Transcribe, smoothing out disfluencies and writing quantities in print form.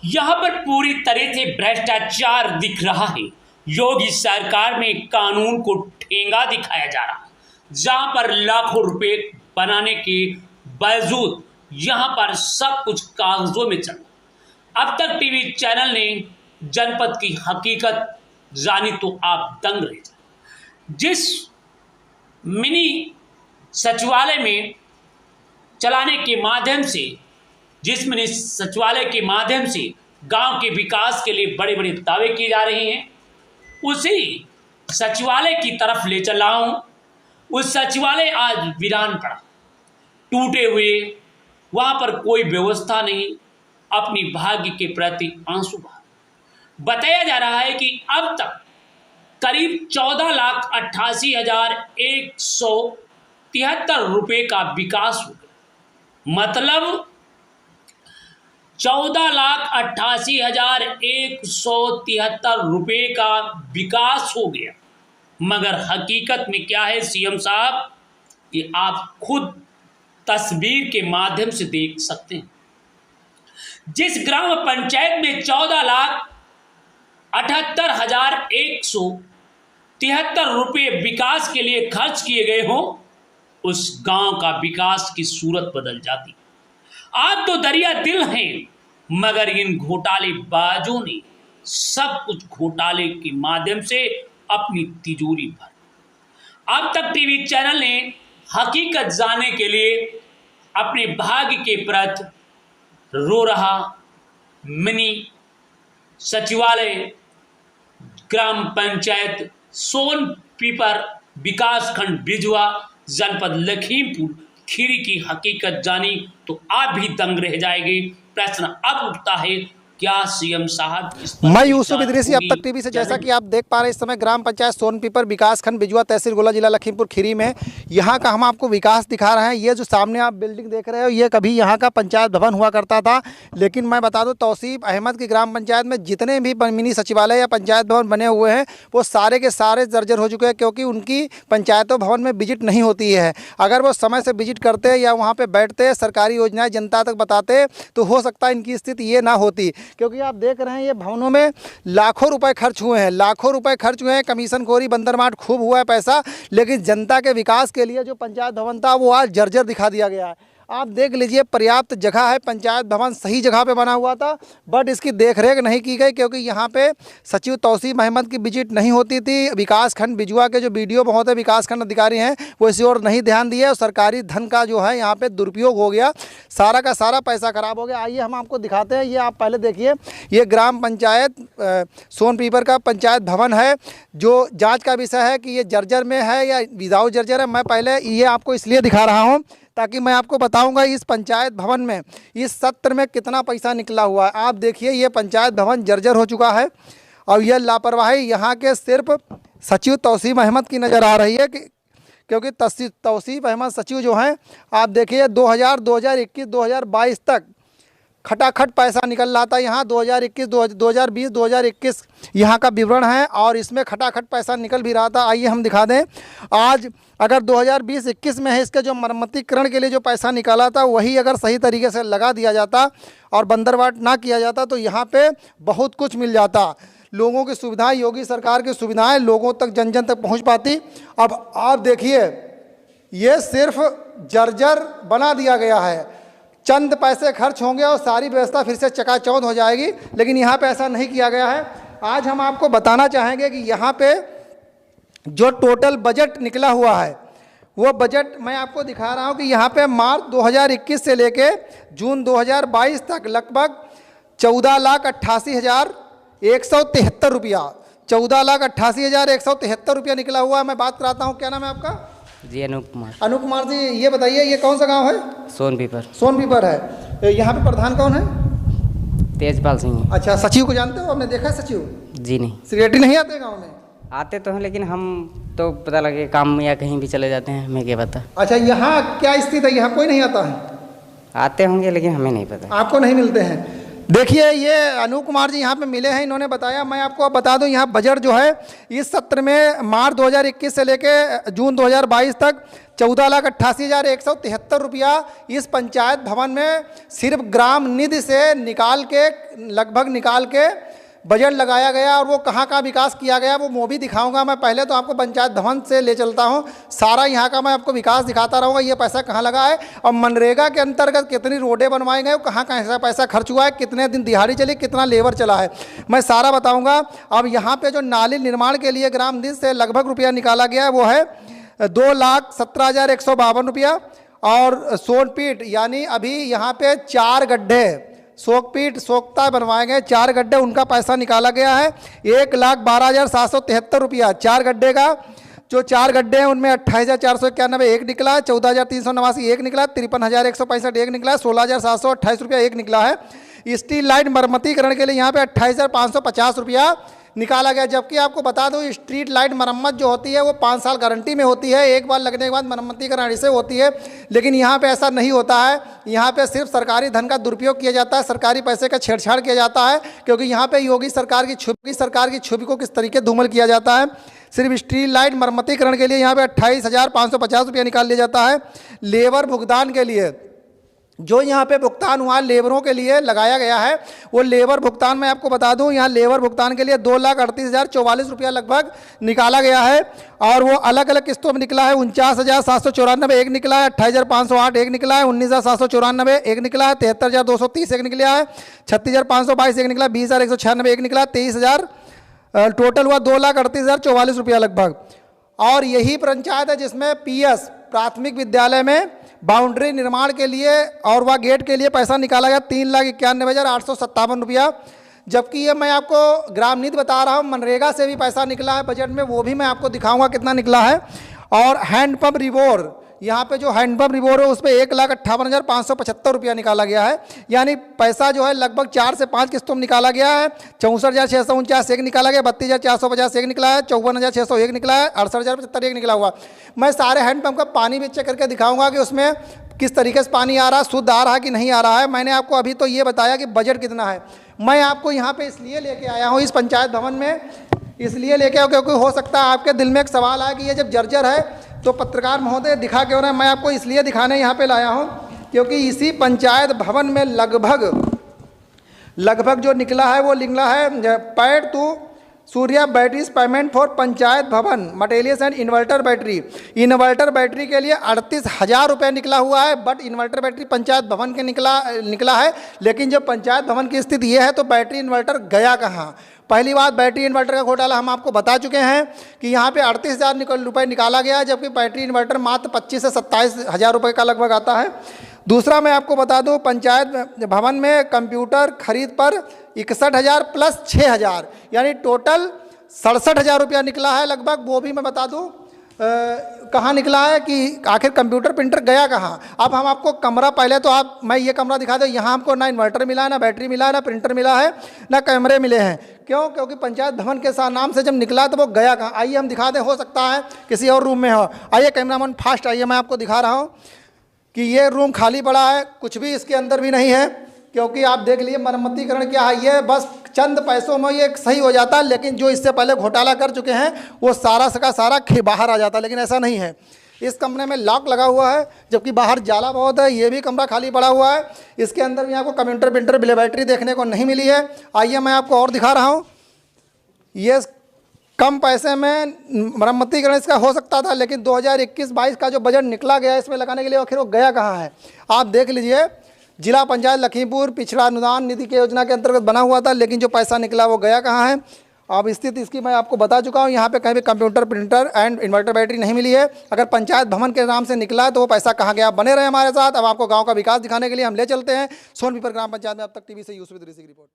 यहाँ पर पूरी तरह से भ्रष्टाचार दिख रहा है। योगी सरकार में कानून को ठेंगा दिखाया जा रहा है, जहाँ पर लाखों रुपए बनाने के बावजूद यहाँ पर सब कुछ कागजों में चल रहा। अब तक टीवी चैनल ने जनपद की हकीकत जानी तो आप दंग रह जाए। जिस मिनी सचिवालय में चलाने के माध्यम से, जिस मिनी सचिवालय के माध्यम से गांव के विकास के लिए बड़े बड़े दावे किए जा रहे हैं, उसी सचिवालय की तरफ ले चल रहा हूं। उस सचिवालय आज वीरान पड़ा, टूटे हुए, वहां पर कोई व्यवस्था नहीं, अपनी भाग्य के प्रति आंसू बहा। बताया जा रहा है कि अब तक करीब 14,88,173 रुपए का विकास हो गया। मतलब 14,88,173 रुपए का विकास हो गया। मगर हकीकत में क्या है सीएम साहब, कि आप खुद तस्वीर के माध्यम से देख सकते हैं। जिस ग्राम पंचायत में 14,78,173 रुपए विकास के लिए खर्च किए गए हों, उस गांव का विकास की सूरत बदल जाती। आप तो दरिया दिल हैं, मगर इन घोटालेबाजों ने सब कुछ घोटाले के माध्यम से अपनी तिजोरी भर। अब तक टीवी चैनल ने हकीकत जानने के लिए अपने भाग्य के प्रति रो रहा मिनी सचिवालय ग्राम पंचायत सोनपीपर विकासखंड बिजुआ जनपद लखीमपुर खीरी की हकीकत जानी तो आप भी दंग रह जाएंगे। प्रश्न अब उठता है, क्या सीएम साहब मैं यूसुफ इदरीसी अब तक टीवी से, जैसा कि आप देख पा रहे हैं इस समय ग्राम पंचायत सोनपीपर विकासखंड बिजुआ तहसील गोला जिला लखीमपुर खीरी में यहाँ का हम आपको विकास दिखा रहे हैं। ये जो सामने आप बिल्डिंग देख रहे हो, ये कभी यहाँ का पंचायत भवन हुआ करता था। लेकिन मैं बता दूं, तौसीफ अहमद की ग्राम पंचायत में जितने भी मिनी सचिवालय या पंचायत भवन बने हुए हैं वो सारे के सारे जर्जर हो चुके हैं, क्योंकि उनकी पंचायतों भवन में विजिट नहीं होती है। अगर वो समय से विजिट करते या वहाँ पर बैठते, सरकारी योजनाएँ जनता तक बताते, तो हो सकता है इनकी स्थिति ये ना होती। क्योंकि आप देख रहे हैं ये भवनों में लाखों रुपए खर्च हुए हैं, लाखों रुपए खर्च हुए हैं, कमीशन खोरी बंदरमाट खूब हुआ है पैसा, लेकिन जनता के विकास के लिए जो पंचायत भवन था वो आज जर्जर दिखा दिया गया है। आप देख लीजिए, पर्याप्त जगह है, पंचायत भवन सही जगह पे बना हुआ था, बट इसकी देखरेख नहीं की गई, क्योंकि यहाँ पे सचिव तौसीफ अहमद की विजिट नहीं होती थी। विकासखंड बिजुआ के जो बीडीओ महोदय विकासखंड अधिकारी हैं वो इसी ओर नहीं ध्यान दिए और सरकारी धन का जो है यहाँ पे दुरुपयोग हो गया, सारा का सारा पैसा खराब हो गया। आइए हम आपको दिखाते हैं। ये आप पहले देखिए, ये ग्राम पंचायत सोनपीपर का पंचायत भवन है, जो जाँच का विषय है कि ये जर्जर में है या विदाउट जर्जर है। मैं पहले ये आपको इसलिए दिखा रहा हूँ ताकि मैं आपको बताऊंगा इस पंचायत भवन में इस सत्र में कितना पैसा निकला हुआ है। आप देखिए, ये पंचायत भवन जर्जर हो चुका है और यह लापरवाही यहाँ के सिर्फ सचिव तौसीफ अहमद की नज़र आ रही है, क्योंकि तौसीफ अहमद सचिव जो हैं, आप देखिए 2021, 2022 तक खटाखट पैसा निकल रहा था यहाँ। 2021, 2020, 2021 यहाँ का विवरण है और इसमें खटाखट पैसा निकल भी रहा था। आइए हम दिखा दें। आज अगर 2020-21 में है, इसके जो मरम्मतीकरण के लिए जो पैसा निकाला था वही अगर सही तरीके से लगा दिया जाता और बंदरबाट ना किया जाता तो यहाँ पे बहुत कुछ मिल जाता। लोगों की सुविधाएं, योगी सरकार की सुविधाएं लोगों तक, जन जन तक पहुँच पाती। अब आप देखिए, ये सिर्फ जर्जर बना दिया गया है, चंद पैसे खर्च होंगे और सारी व्यवस्था फिर से चकाचौंध हो जाएगी, लेकिन यहाँ पे ऐसा नहीं किया गया है। आज हम आपको बताना चाहेंगे कि यहाँ पे जो टोटल बजट निकला हुआ है वो बजट मैं आपको दिखा रहा हूँ कि यहाँ पे मार्च 2021 से लेके जून 2022 तक लगभग 14,88,173 रुपया, 14,88,173 रुपया निकला हुआ है। मैं बात कराता हूँ, क्या नाम है आपका? जी अनूप कुमार। अनूप कुमार जी, ये बताइए ये कौन सा गांव है? सोनपीपर। सोनपीपर है। यहाँ पे प्रधान कौन है? तेजपाल सिंह। अच्छा, सचिव को जानते हो? आपने देखा है सचिव? जी नहीं। सेक्रेटरी नहीं आते गांव में? आते तो हैं, लेकिन हम तो पता लगे काम या कहीं भी चले जाते हैं, हमें क्या पता। अच्छा, यहाँ क्या स्थिति है? यहाँ कोई नहीं आता है? आते होंगे लेकिन हमें नहीं पता। आपको नहीं मिलते हैं? देखिए ये अनूप कुमार जी यहाँ पे मिले हैं, इन्होंने बताया। मैं आपको अब बता दूं, यहाँ बजट जो है इस सत्र में मार्च 2021 से लेके जून 2022 तक 14,88,173 रुपया इस पंचायत भवन में सिर्फ ग्राम निधि से निकाल के बजट लगाया गया। और वो कहाँ का विकास किया गया वो भी दिखाऊंगा मैं। पहले तो आपको पंचायत भवन से ले चलता हूँ, सारा यहाँ का मैं आपको विकास दिखाता रहूँगा। ये पैसा कहाँ लगा है और मनरेगा के अंतर्गत कितनी रोडें बनवाई गए, कहाँ कहाँ ऐसा पैसा खर्च हुआ है, कितने दिन दिहाड़ी चली, कितना लेबर चला है, मैं सारा बताऊँगा। अब यहाँ पर जो नाली निर्माण के लिए ग्राम निधि से लगभग रुपया निकाला गया है वो है 2,17,152 रुपया। और सोनपीट यानी अभी यहाँ पे 4 गड्ढे सोखता बनवाए गए, 4 गड्ढे, उनका पैसा निकाला गया है 1,12,773 रुपया। 4 गड्ढे का जो 4 गड्ढे हैं उनमें 28,491 एक निकला है, 14,389 एक निकला है, 53,165 एक निकला है, 16,728 रुपया एक निकला है। स्ट्रीट लाइट मरम्मतीकरण के लिए यहाँ पे 28,550 रुपया निकाला गया। जबकि आपको बता दूं स्ट्रीट लाइट मरम्मत जो होती है वो 5 साल गारंटी में होती है, एक बार लगने के बाद मरम्मतीकरण से होती है। लेकिन यहाँ पे ऐसा नहीं होता है, यहाँ पे सिर्फ सरकारी धन का दुरुपयोग किया जाता है, सरकारी पैसे का छेड़छाड़ किया जाता है। क्योंकि यहाँ पे योगी सरकार की छवि को किस तरीके धूमिल किया जाता है। सिर्फ स्ट्रीट लाइट मरम्मतीकरण के लिए यहाँ पे 28,550 रुपया निकाल लिया जाता है। लेबर भुगतान के लिए जो यहाँ पे भुगतान हुआ लेबरों के लिए लगाया गया है, वो लेबर भुगतान मैं आपको बता दूं, यहाँ लेबर भुगतान के लिए 2,38,044 रुपया लगभग निकाला गया है। और वो अलग अलग किस्तों में निकला है। 49,794 एक निकला है, 28,508 एक निकला है, 19,794 एक निकला है, 73,230 एक निकला है, 36,522 एक निकला है, 20,196 एक निकला है, 23,000 टोटल हुआ 2,38,044 रुपया लगभग। और यही पंचायत है जिसमें PS प्राथमिक विद्यालय में बाउंड्री निर्माण के लिए और वह गेट के लिए पैसा निकाला गया 3,91,857 रुपया। जबकि ये मैं आपको ग्राम निधि बता रहा हूँ, मनरेगा से भी पैसा निकला है बजट में, वो भी मैं आपको दिखाऊंगा कितना निकला है। और हैंडपम्प रिवोर, यहाँ पे जो हैंडपम्प रिवोर है उस पर 1,58,575 रुपया निकाला गया है। यानी पैसा जो है लगभग 4 से 5 किस्तों में निकाला गया है। 64,649 एक निकाला गया, 32,450 एक निकला है, 54,601 निकला है, 68,075 एक निकला हुआ। मैं सारे हैंडपम्प का पानी भी चेक करके दिखाऊंगा कि उसमें किस तरीके से पानी आ रहा है, शुद्ध आ रहा है कि नहीं आ रहा है। मैंने आपको अभी तो ये बताया कि बजट कितना है। मैं आपको यहाँ पे इसलिए लेके आया हूँ इस पंचायत भवन में, इसलिए लेके आया क्योंकि हो सकता है आपके दिल में एक सवाल आए कि ये जब जर्जर है तो पत्रकार महोदय दिखा क्यों रहे हैं। मैं आपको इसलिए दिखाने यहाँ पे लाया हूँ क्योंकि इसी पंचायत भवन में लगभग जो निकला है वो निकला है paid to Surya batteries payment for panchayat bhavan materials and inverter battery के लिए 38,000 रुपये निकला हुआ है। बट इन्वर्टर बैटरी पंचायत भवन के निकला है। लेकिन जब पंचायत भवन की स्थिति ये है तो बैटरी इन्वर्टर गया कहाँ। पहली बात, बैटरी इन्वर्टर का घोटाला हम आपको बता चुके हैं कि यहाँ पे 38,000 रुपये निकाला गया है, जबकि बैटरी इन्वर्टर मात्र 25 से 27,000 रुपये का लगभग आता है। दूसरा मैं आपको बता दूं, पंचायत भवन में कंप्यूटर खरीद पर 61,000 प्लस 6,000 यानी टोटल 67,000 रुपया निकला है लगभग। वो भी मैं बता दूं कहाँ निकला है कि आखिर कंप्यूटर प्रिंटर गया कहाँ। अब हम आपको कमरा, पहले तो मैं ये कमरा दिखा दूं। यहाँ हमको ना इन्वर्टर मिला है, ना बैटरी मिला है, ना प्रिंटर मिला है, ना कैमरे मिले हैं। क्यों? क्योंकि पंचायत भवन के नाम से जब निकला तो वो गया कहाँ। आइए हम दिखा दें, हो सकता है किसी और रूम में हो। आइए कैमरामैन फास्ट आइए, मैं आपको दिखा रहा हूँ कि ये रूम खाली पड़ा है, कुछ भी इसके अंदर भी नहीं है। क्योंकि आप देख लिए मरम्मतीकरण क्या है, ये बस चंद पैसों में ये सही हो जाता है। लेकिन जो इससे पहले घोटाला कर चुके हैं वो सारा का सारा बाहर आ जाता है। लेकिन ऐसा नहीं है। इस कमरे में लॉक लगा हुआ है, जबकि बाहर जाला बहुत है। ये भी कमरा खाली पड़ा हुआ है। इसके अंदर भी आपको कंप्यूटर प्रिंटर बैटरी देखने को नहीं मिली है। आइए मैं आपको और दिखा रहा हूँ। ये कम पैसे में मरम्मतीकरण इसका हो सकता था, लेकिन 2021-22 का जो बजट निकला गया इसमें लगाने के लिए, आखिर वो गया कहाँ है। आप देख लीजिए, जिला पंचायत लखीमपुर पिछड़ा अनुदान निधि की योजना के अंतर्गत बना हुआ था, लेकिन जो पैसा निकला वो गया कहाँ है। अब स्थिति इसकी मैं आपको बता चुका हूँ। यहाँ पे कहीं भी computer printer and inverter battery नहीं मिली है। अगर पंचायत भवन के नाम से निकला है तो वो पैसा कहाँ गया। बने रहे हमारे साथ। अब आपको गाँव का विकास दिखाने के लिए हम ले चलते हैं सोनपीपर ग्राम पंचायत में। अब तक टीवी से यूसुफ इदरीसी की रिपोर्ट।